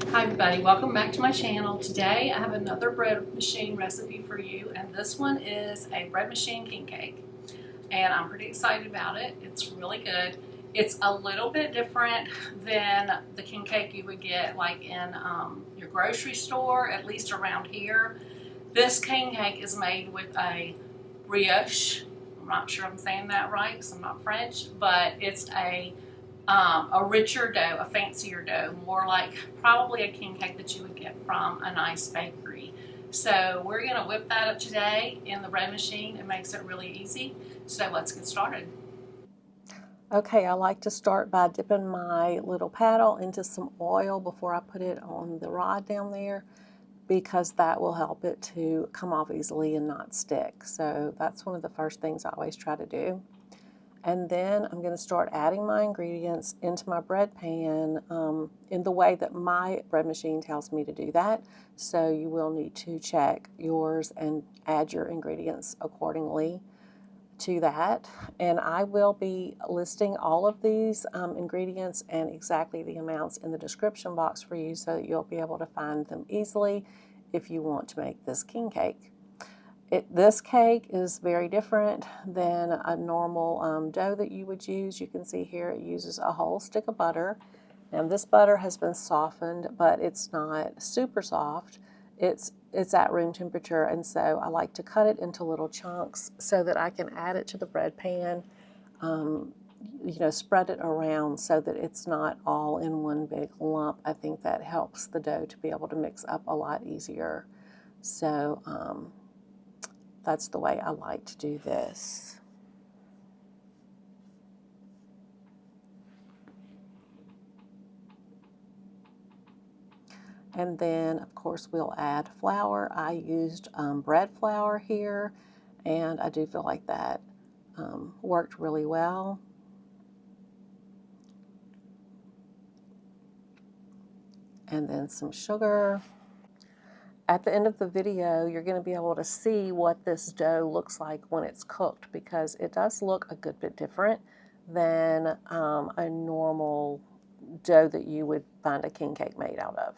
Hi everybody, welcome back to my channel. Today I have another bread machine recipe for you, and this one is a bread machine king cake. And I'm pretty excited about it. It's really good. It's a little bit different than the king cake you would get like in your grocery store, at least around here. This king cake is made with a brioche. I'm not sure I'm saying that right because I'm not French, but it's a richer dough, a fancier dough, more like probably a king cake that you would get from a nice bakery. So we're going to whip that up today in the bread machine. It makes it really easy. So let's get started. Okay, I like to start by dipping my little paddle into some oil before I put it on the rod down there, because that will help it to come off easily and not stick. So that's one of the first things I always try to do. And then I'm going to start adding my ingredients into my bread pan in the way that my bread machine tells me to do that. So you will need to check yours and add your ingredients accordingly to that. And I will be listing all of these ingredients and exactly the amounts in the description box for you, so that you'll be able to find them easily if you want to make this king cake. This cake is very different than a normal dough that you would use. You can see here it uses a whole stick of butter. Now this butter has been softened, but it's not super soft. It's at room temperature, and so I like to cut it into little chunks so that I can add it to the bread pan. Spread it around so that it's not all in one big lump. I think that helps the dough to be able to mix up a lot easier. So that's the way I like to do this. And then, of course, we'll add flour. I used bread flour here, and I do feel like that worked really well. And then some sugar. At the end of the video, you're going to be able to see what this dough looks like when it's cooked, because it does look a good bit different than a normal dough that you would find a king cake made out of.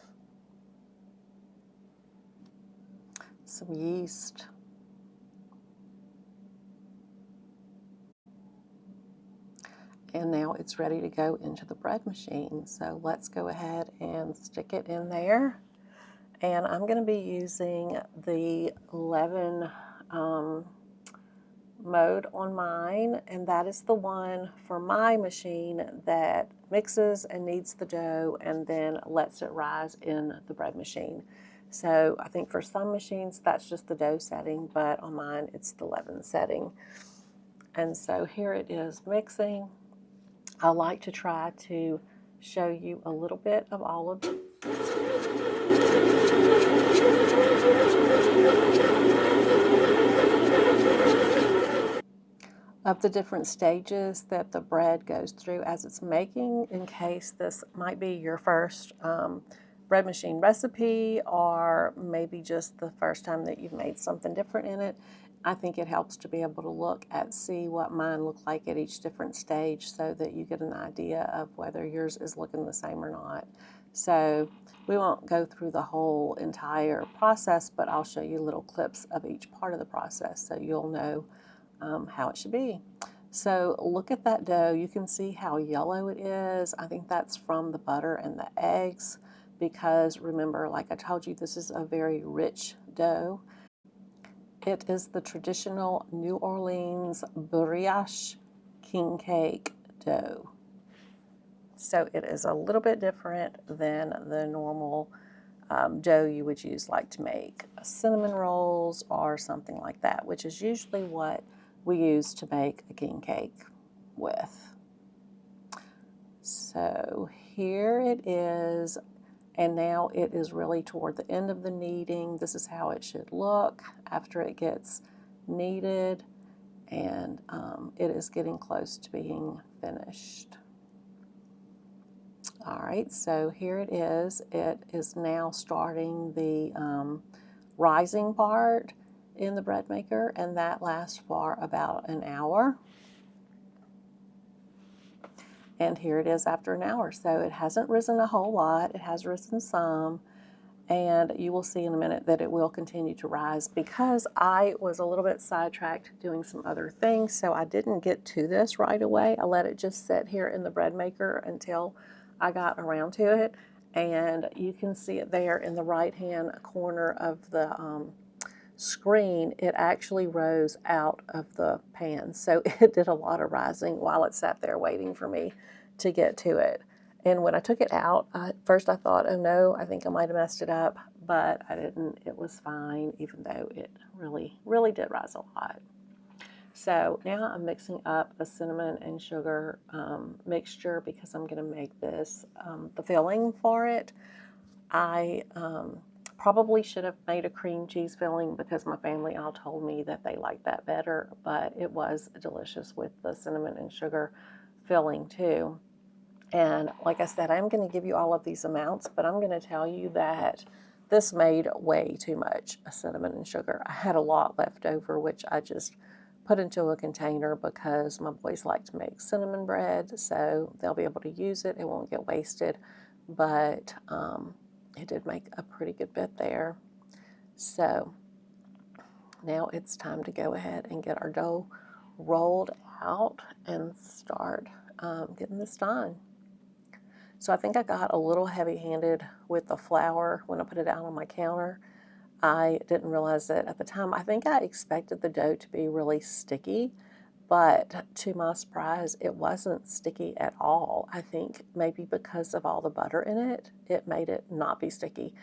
Some yeast. And now it's ready to go into the bread machine. So let's go ahead and stick it in there. And I'm going to be using the 11 mode on mine, and that is the one for my machine that mixes and kneads the dough and then lets it rise in the bread machine. So I think for some machines that's just the dough setting, but on mine it's the 11 setting. And so here it is mixing. I like to try to show you a little bit of all of it. Of the different stages that the bread goes through as it's making, in case this might be your first bread machine recipe, or maybe just the first time that you've made something different in it. I think it helps to be able to look at, see what mine look like at each different stage, so that you get an idea of whether yours is looking the same or not. So we won't go through the whole entire process, but I'll show you little clips of each part of the process so you'll know how it should be. So look at that dough. You can see how yellow it is. I think that's from the butter and the eggs, because remember, like I told you, this is a very rich dough. It is the traditional New Orleans brioche king cake dough. So it is a little bit different than the normal dough you would use like to make cinnamon rolls or something like that, which is usually what we use to make a king cake with. So here it is, and now it is really toward the end of the kneading. This is how it should look after it gets kneaded, and it is getting close to being finished. All right, so here it is. It is now starting the rising part in the bread maker, and that lasts for about an hour. And here it is after an hour. So it hasn't risen a whole lot. It has risen some. And you will see in a minute that it will continue to rise because I was a little bit sidetracked doing some other things. So I didn't get to this right away. I let it just sit here in the bread maker until I got around to it. And you can see it there in the right-hand corner of the screen. It actually rose out of the pan. So it did a lot of rising while it sat there waiting for me to get to it. And when I took it out, first I thought, oh no, I think I might have messed it up, but I didn't. It was fine, even though it really, really did rise a lot. So now I'm mixing up a cinnamon and sugar mixture because I'm going to make this the filling for it. I probably should have made a cream cheese filling because my family all told me that they liked that better, but it was delicious with the cinnamon and sugar filling too. And like I said, I'm going to give you all of these amounts, but I'm going to tell you that this made way too much cinnamon and sugar. I had a lot left over, which I just put into a container because my boys like to make cinnamon bread, so they'll be able to use it. It won't get wasted, but it did make a pretty good bit there. So now it's time to go ahead and get our dough rolled out and start getting this done. So I think I got a little heavy-handed with the flour when I put it out on my counter. I didn't realize it at the time. I think I expected the dough to be really sticky, but to my surprise, it wasn't sticky at all. I think maybe because of all the butter in it, it made it not be sticky.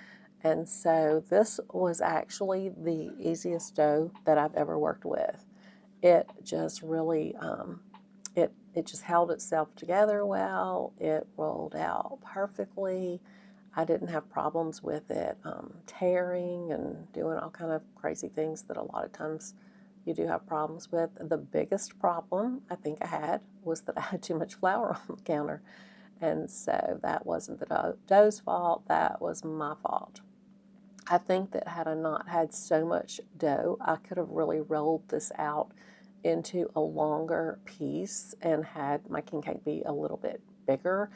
And so this was actually the easiest dough that I've ever worked with. It just really, it just held itself together well. It rolled out perfectly. I didn't have problems with it tearing and doing all kind of crazy things that a lot of times you do have problems with. The biggest problem I think I had was that I had too much flour on the counter. And so that wasn't the dough's fault, that was my fault. I think that had I not had so much dough, I could have really rolled this out into a longer piece and had my king cake be a little bit bigger,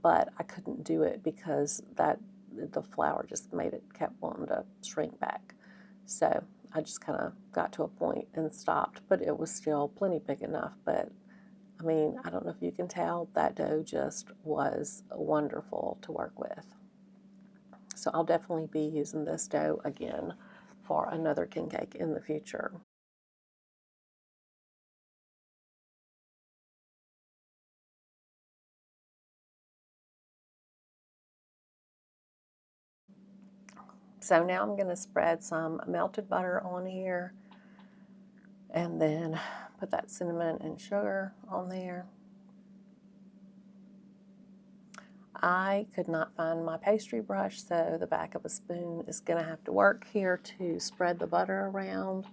but I couldn't do it because the flour just made it, kept wanting to shrink back. So I just kind of got to a point and stopped, but it was still plenty big enough. But I mean, I don't know if you can tell, that dough just was wonderful to work with. So I'll definitely be using this dough again for another king cake in the future. So now I'm going to spread some melted butter on here and then put that cinnamon and sugar on there. I could not find my pastry brush, so the back of a spoon is going to have to work here to spread the butter around.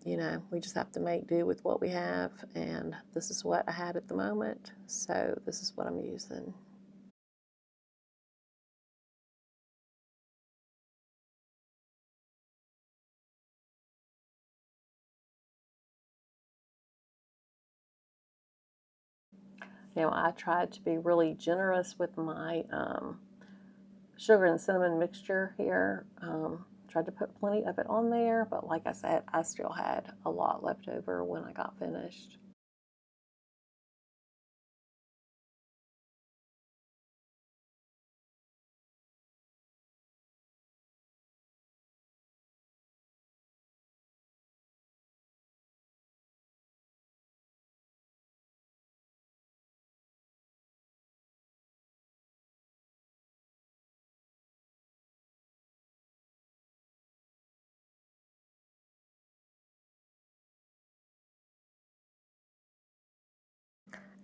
You know, we just have to make do with what we have, and this is what I had at the moment, so this is what I'm using. Now, I tried to be really generous with my sugar and cinnamon mixture here. Tried to put plenty of it on there, but like I said, I still had a lot left over when I got finished.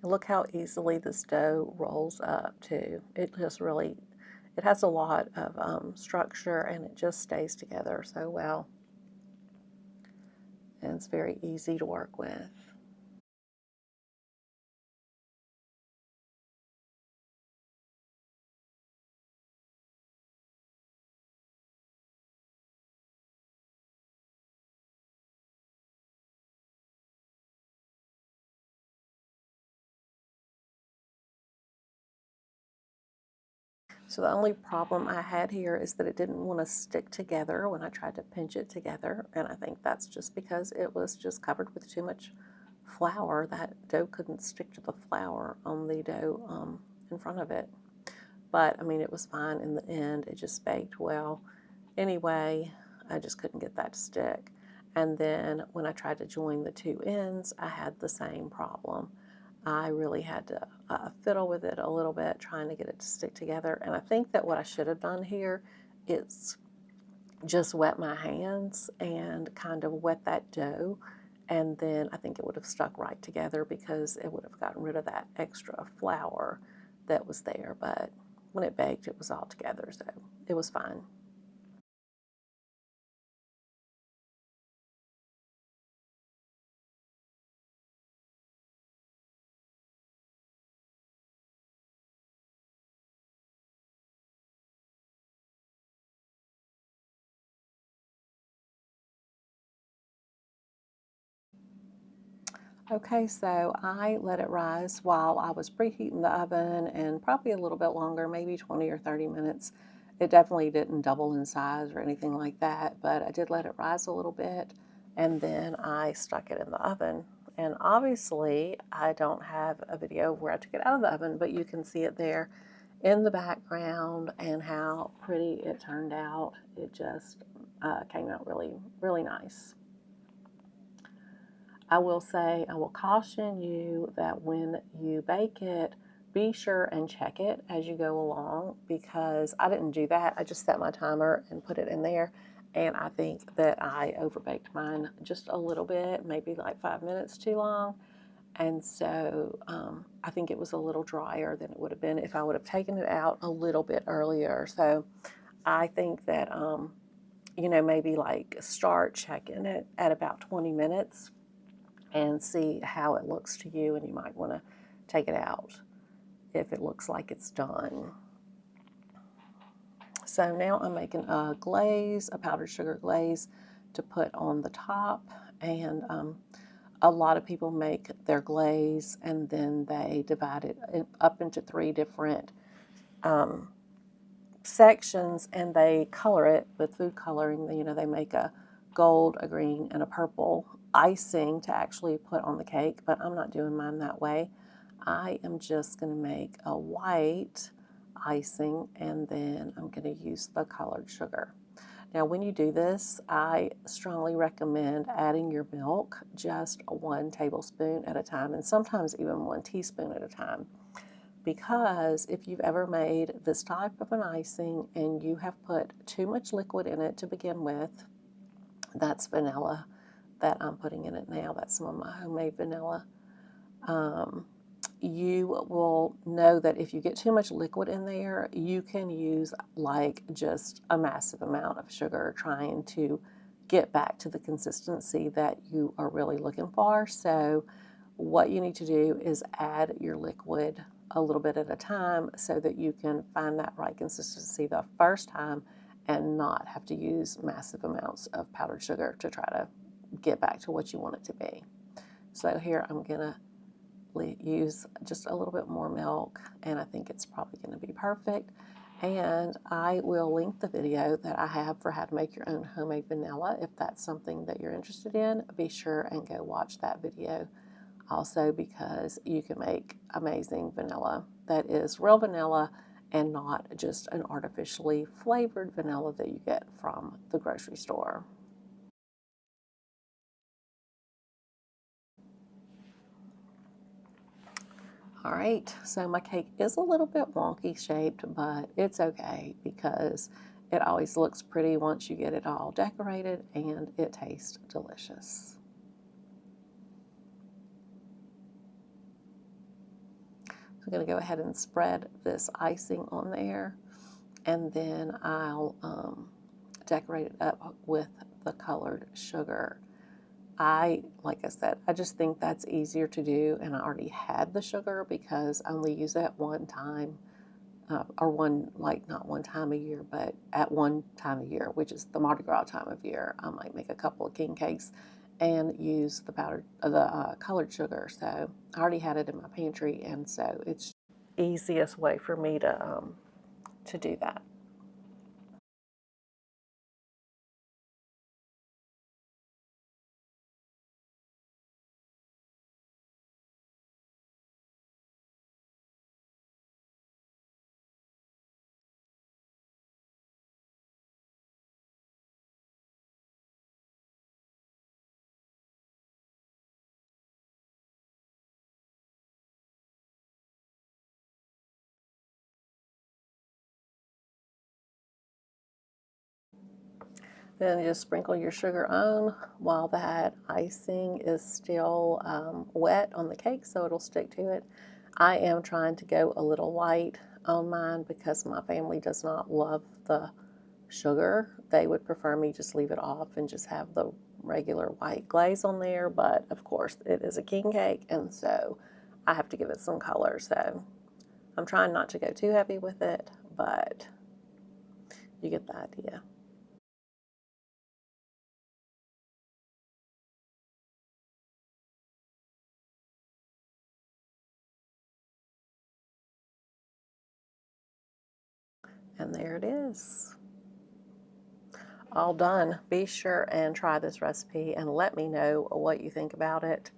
And look how easily this dough rolls up too. It just really, it has a lot of structure and it just stays together so well. And it's very easy to work with. So the only problem I had here is that it didn't want to stick together when I tried to pinch it together, and I think that's just because it was just covered with too much flour. That dough couldn't stick to the flour on the dough in front of it. But I mean, it was fine in the end. It just baked well. Anyway, I just couldn't get that to stick. And then when I tried to join the two ends, I had the same problem. I really had to fiddle with it a little bit, trying to get it to stick together. And I think that what I should have done here is just wet my hands and kind of wet that dough. And then I think it would have stuck right together because it would have gotten rid of that extra flour that was there. But when it baked, it was all together, so it was fine. Okay, so I let it rise while I was preheating the oven, and probably a little bit longer, maybe 20 or 30 minutes. It definitely didn't double in size or anything like that, but I did let it rise a little bit, and then I stuck it in the oven. And obviously, I don't have a video where I took it out of the oven, but you can see it there in the background and how pretty it turned out. It just came out really, really nice. I will say, I will caution you that when you bake it, be sure and check it as you go along, because I didn't do that. I just set my timer and put it in there, and I think that I overbaked mine just a little bit, maybe like 5 minutes too long. And so I think it was a little drier than it would have been if I would have taken it out a little bit earlier. So I think that, maybe like start checking it at about 20 minutes and see how it looks to you, and you might want to take it out if it looks like it's done. So now I'm making a glaze, a powdered sugar glaze to put on the top, and a lot of people make their glaze and then they divide it up into 3 different sections, and they color it with food coloring. They make a gold, a green, and a purple icing to actually put on the cake, but I'm not doing mine that way. I am just going to make a white icing, and then I'm going to use the colored sugar. Now, when you do this, I strongly recommend adding your milk just 1 tablespoon at a time, and sometimes even 1 teaspoon at a time. Because if you've ever made this type of an icing and you have put too much liquid in it to begin with, that's vanilla that I'm putting in it now. That's some of my homemade vanilla. You will know that if you get too much liquid in there, you can use like just a massive amount of sugar trying to get back to the consistency that you are really looking for. So what you need to do is add your liquid a little bit at a time so that you can find that right consistency the first time and not have to use massive amounts of powdered sugar to try to get back to what you want it to be. So here I'm going to use just a little bit more milk, and I think it's probably going to be perfect. And I will link the video that I have for how to make your own homemade vanilla. If that's something that you're interested in, be sure and go watch that video also, because you can make amazing vanilla that is real vanilla and not just an artificially flavored vanilla that you get from the grocery store. All right, so my cake is a little bit wonky shaped, but it's okay because it always looks pretty once you get it all decorated, and it tastes delicious. So I'm going to go ahead and spread this icing on there, and then I'll decorate it up with the colored sugar. Like I said, I just think that's easier to do, and I already had the sugar because I only use it one time, or not one time a year, but at one time a year, which is the Mardi Gras time of year. I might make a couple of king cakes and use the colored sugar. So I already had it in my pantry, and so it's the easiest way for me to do that. Then just sprinkle your sugar on while that icing is still wet on the cake so it'll stick to it. I am trying to go a little light on mine because my family does not love the sugar. They would prefer me just leave it off and just have the regular white glaze on there, but of course it is a king cake and so I have to give it some color. So I'm trying not to go too heavy with it, but you get the idea. And there it is. All done. Be sure and try this recipe and let me know what you think about it.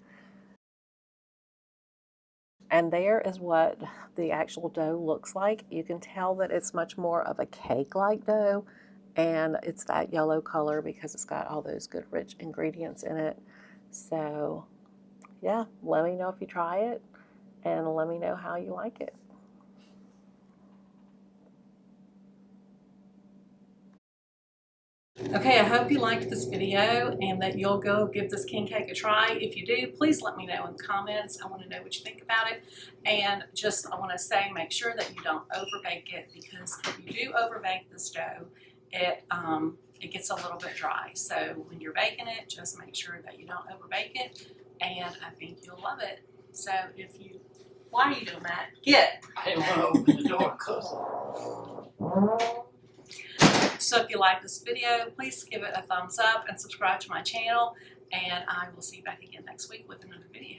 And there is what the actual dough looks like. You can tell that it's much more of a cake-like dough, and it's that yellow color because it's got all those good rich ingredients in it. So yeah, let me know if you try it and let me know how you like it. Okay, I hope you liked this video and that you'll go give this king cake a try. If you do, please let me know in the comments. I want to know what you think about it. And just, I want to say, make sure that you don't overbake it, because if you do overbake this dough, it gets a little bit dry. So when you're baking it, just make sure that you don't overbake it, and I think you'll love it. So if you, why are you doing that? Get! I didn't want to open the door, cuz. So if you like this video, please give it a thumbs up and subscribe to my channel, and I will see you back again next week with another video.